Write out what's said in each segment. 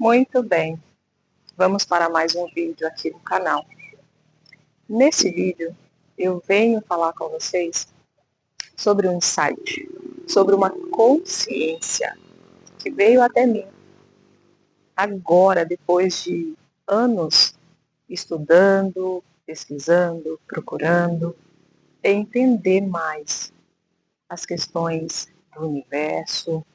Muito bem, vamos para mais um vídeo aqui no canal. Nesse vídeo, eu venho falar com vocês sobre um insight, sobre uma consciência que veio até mim agora, depois de anos estudando, pesquisando, procurando, entender mais as questões do universo,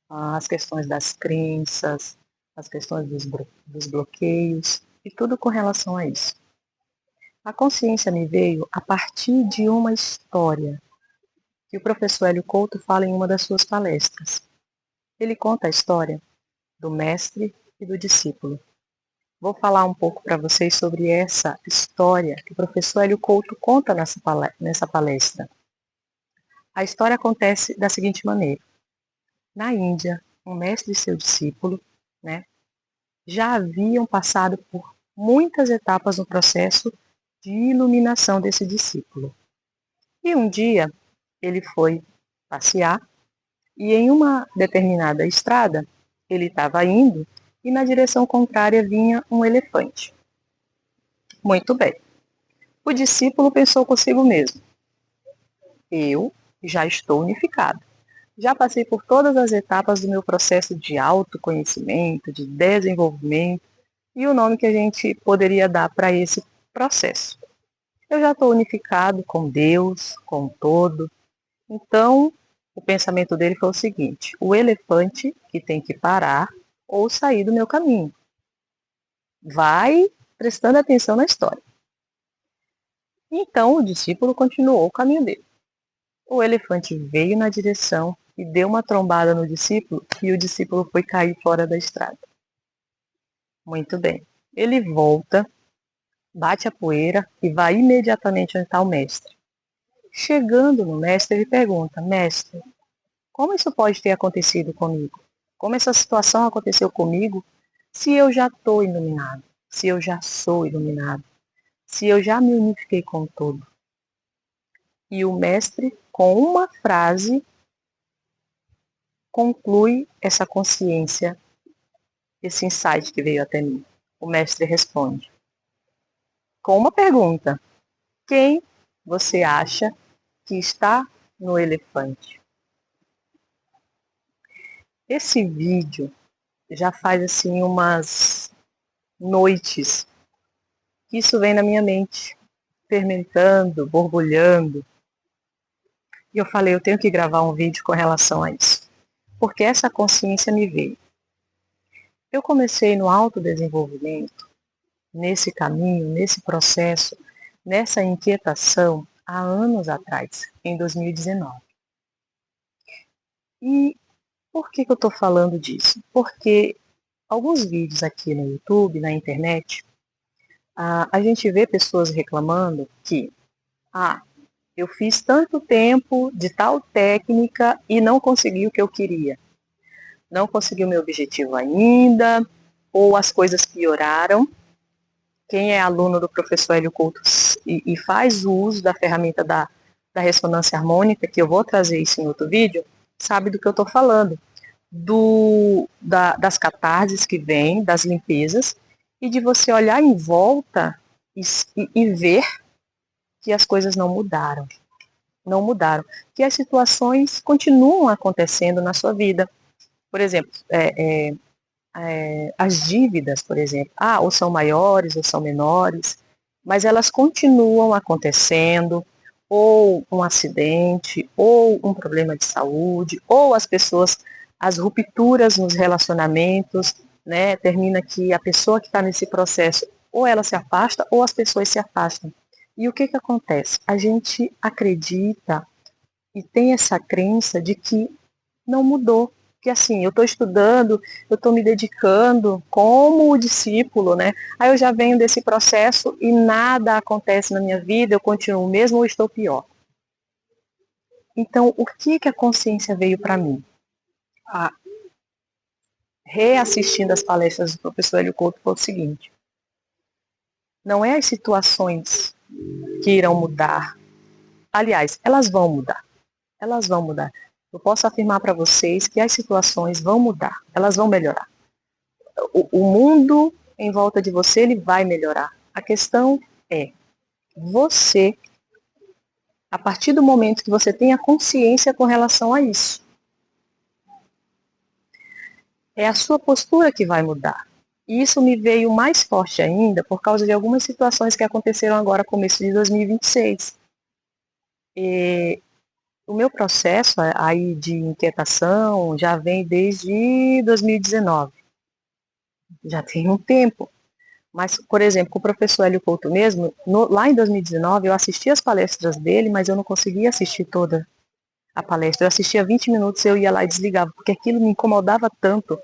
as questões das crenças, as questões dos bloqueios e tudo com relação a isso. A consciência me veio a partir de uma história que o professor Hélio Couto fala em uma das suas palestras. Ele conta a história do mestre e do discípulo. Vou falar um pouco para vocês sobre essa história que o professor Hélio Couto conta nessa palestra. A história acontece da seguinte maneira. Na Índia, um mestre e seu discípulo, já haviam passado por muitas etapas no processo de iluminação desse discípulo. E um dia ele foi passear e em uma determinada estrada ele estava indo e na direção contrária vinha um elefante. Muito bem. O discípulo pensou consigo mesmo: eu já estou unificado. Já passei por todas as etapas do meu processo de autoconhecimento, de desenvolvimento e o nome que a gente poderia dar para esse processo. Eu já estou unificado com Deus, com o todo. Então, o pensamento dele foi o seguinte: o elefante que tem que parar ou sair do meu caminho. Vai prestando atenção na história. Então, o discípulo continuou o caminho dele. O elefante veio na direção e deu uma trombada no discípulo e o discípulo foi cair fora da estrada. Muito bem. Ele volta, bate a poeira e vai imediatamente onde está o mestre. Chegando no mestre, ele pergunta: mestre, como isso pode ter acontecido comigo? Como essa situação aconteceu comigo se eu já estou iluminado, se eu já sou iluminado, se eu já me unifiquei com o todo? E o mestre, com uma frase, conclui essa consciência, esse insight que veio até mim. O mestre responde com uma pergunta: quem você acha que está no elefante? Esse vídeo já faz assim umas noites que isso vem na minha mente, fermentando, borbulhando. E eu falei, eu tenho que gravar um vídeo com relação a isso, porque essa consciência me veio. Eu comecei no autodesenvolvimento, nesse caminho, nesse processo, nessa inquietação, há anos atrás, em 2019. E por que eu estou falando disso? Porque alguns vídeos aqui no YouTube, na internet, a gente vê pessoas reclamando que eu fiz tanto tempo de tal técnica e não consegui o que eu queria. Não consegui o meu objetivo ainda, ou as coisas pioraram. Quem é aluno do professor Hélio Couto e faz o uso da ferramenta da ressonância harmônica, que eu vou trazer isso em outro vídeo, sabe do que eu estou falando. Das catarses que vêm, das limpezas, e de você olhar em volta e ver que as coisas não mudaram. Não mudaram. Que as situações continuam acontecendo na sua vida. Por exemplo, as dívidas, por exemplo, ou são maiores ou são menores, mas elas continuam acontecendo, ou um acidente, ou um problema de saúde, ou as rupturas nos relacionamentos, termina que a pessoa que está nesse processo, ou ela se afasta, ou as pessoas se afastam. E o que acontece? A gente acredita e tem essa crença de que não mudou. Que assim, eu estou estudando, eu estou me dedicando como o discípulo, Aí eu já venho desse processo e nada acontece na minha vida, eu continuo mesmo ou estou pior. Então, o que a consciência veio para mim? Reassistindo as palestras do professor Hélio Couto foi o seguinte: não é as situações que irão mudar. Aliás, elas vão mudar. Elas vão mudar. Eu posso afirmar para vocês que as situações vão mudar, elas vão melhorar. o mundo em volta de você, ele vai melhorar. A questão é, você, a partir do momento que você tem a consciência com relação a isso, é a sua postura que vai mudar. E isso me veio mais forte ainda por causa de algumas situações que aconteceram agora, começo de 2026. O meu processo aí de inquietação já vem desde 2019. Já tem um tempo. Mas, por exemplo, com o professor Hélio Couto mesmo, lá em 2019 eu assisti as palestras dele, mas eu não conseguia assistir toda a palestra. Eu assistia 20 minutos, eu ia lá e desligava, porque aquilo me incomodava tanto,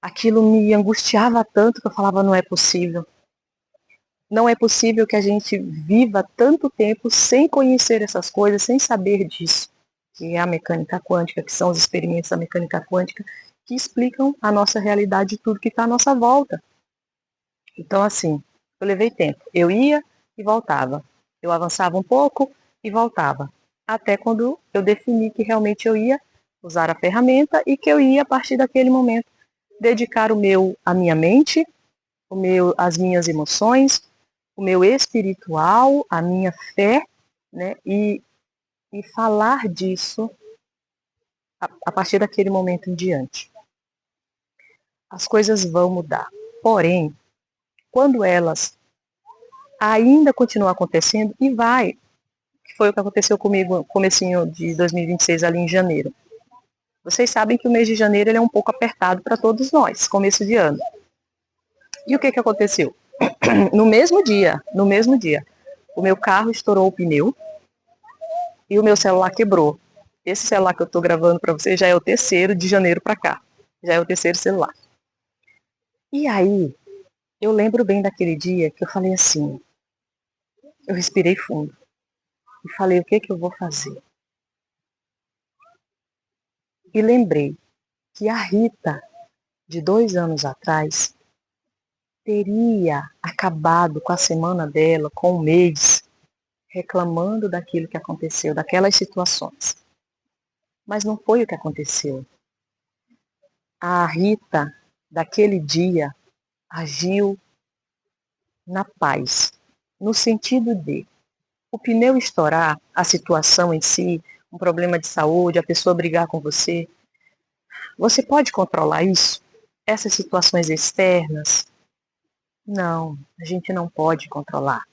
aquilo me angustiava tanto que eu falava, não é possível. Não é possível que a gente viva tanto tempo sem conhecer essas coisas, sem saber disso, que é a mecânica quântica, que são os experimentos da mecânica quântica, que explicam a nossa realidade e tudo que está à nossa volta. Então, assim, eu levei tempo. Eu ia e voltava. Eu avançava um pouco e voltava. Até quando eu defini que realmente eu ia usar a ferramenta e que eu ia, a partir daquele momento, dedicar a minha mente, as minhas emoções, o meu espiritual, a minha fé, né? E falar disso a partir daquele momento em diante. As coisas vão mudar. Porém, quando elas ainda continuam acontecendo, e vai, que foi o que aconteceu comigo no comecinho de 2026, ali em janeiro. Vocês sabem que o mês de janeiro ele é um pouco apertado para todos nós, começo de ano. E o que aconteceu? No mesmo dia, o meu carro estourou o pneu e o meu celular quebrou. Esse celular que eu estou gravando para vocês já é o terceiro de janeiro para cá. Já é o terceiro celular. E aí, eu lembro bem daquele dia que eu falei assim, eu respirei fundo e falei, o que eu vou fazer? E lembrei que a Rita, de 2 anos atrás, teria acabado com a semana dela, com o mês, reclamando daquilo que aconteceu, daquelas situações. Mas não foi o que aconteceu. A Rita, daquele dia, agiu na paz, no sentido de o pneu estourar, a situação em si, um problema de saúde, a pessoa brigar com você pode controlar isso? Essas situações externas? Não, a gente não pode controlar.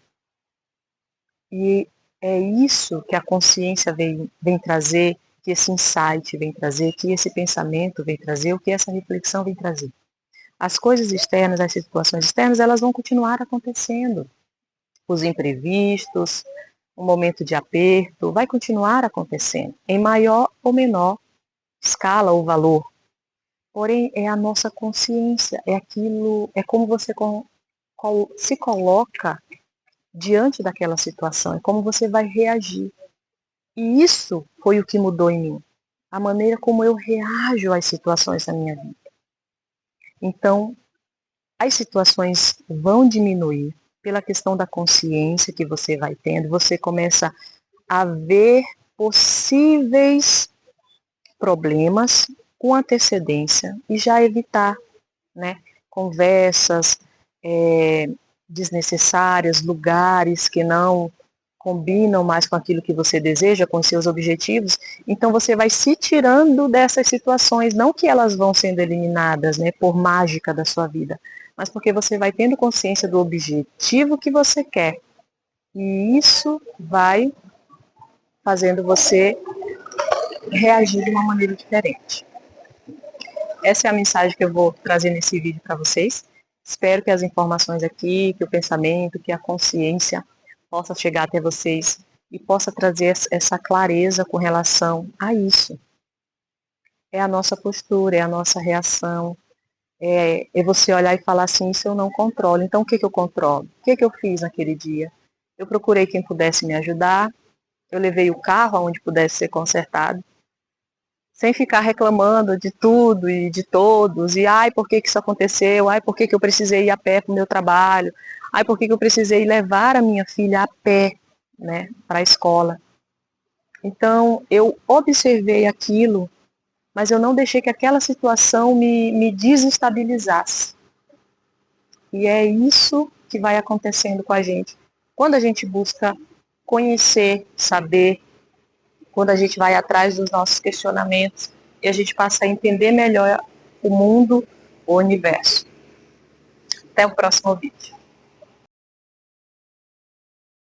E é isso que a consciência vem trazer, que esse insight vem trazer, que esse pensamento vem trazer, o que essa reflexão vem trazer. As coisas externas, as situações externas, elas vão continuar acontecendo. Os imprevistos, um momento de aperto, vai continuar acontecendo, em maior ou menor escala ou valor. Porém, é a nossa consciência, é aquilo, é como você se coloca diante daquela situação, é como você vai reagir. E isso foi o que mudou em mim, a maneira como eu reajo às situações da minha vida. Então, as situações vão diminuir pela questão da consciência que você vai tendo, você começa a ver possíveis problemas com antecedência e já evitar, né, conversas desnecessárias, lugares que não combinam mais com aquilo que você deseja, com seus objetivos. Então você vai se tirando dessas situações, não que elas vão sendo eliminadas, né, por mágica da sua vida, mas porque você vai tendo consciência do objetivo que você quer. E isso vai fazendo você reagir de uma maneira diferente. Essa é a mensagem que eu vou trazer nesse vídeo para vocês. Espero que as informações aqui, que o pensamento, que a consciência possa chegar até vocês e possa trazer essa clareza com relação a isso. É a nossa postura, é a nossa reação, é você olhar e falar assim, isso eu não controlo. Então o que eu controlo? O que eu fiz naquele dia? Eu procurei quem pudesse me ajudar, eu levei o carro aonde pudesse ser consertado, sem ficar reclamando de tudo e de todos, e ai, por que isso aconteceu, ai, por que eu precisei ir a pé para o meu trabalho, ai, por que eu precisei levar a minha filha a pé, né, para a escola. Então, eu observei aquilo, mas eu não deixei que aquela situação me desestabilizasse. E é isso que vai acontecendo com a gente. Quando a gente busca conhecer, saber, quando a gente vai atrás dos nossos questionamentos e a gente passa a entender melhor o mundo, o universo. Até o próximo vídeo.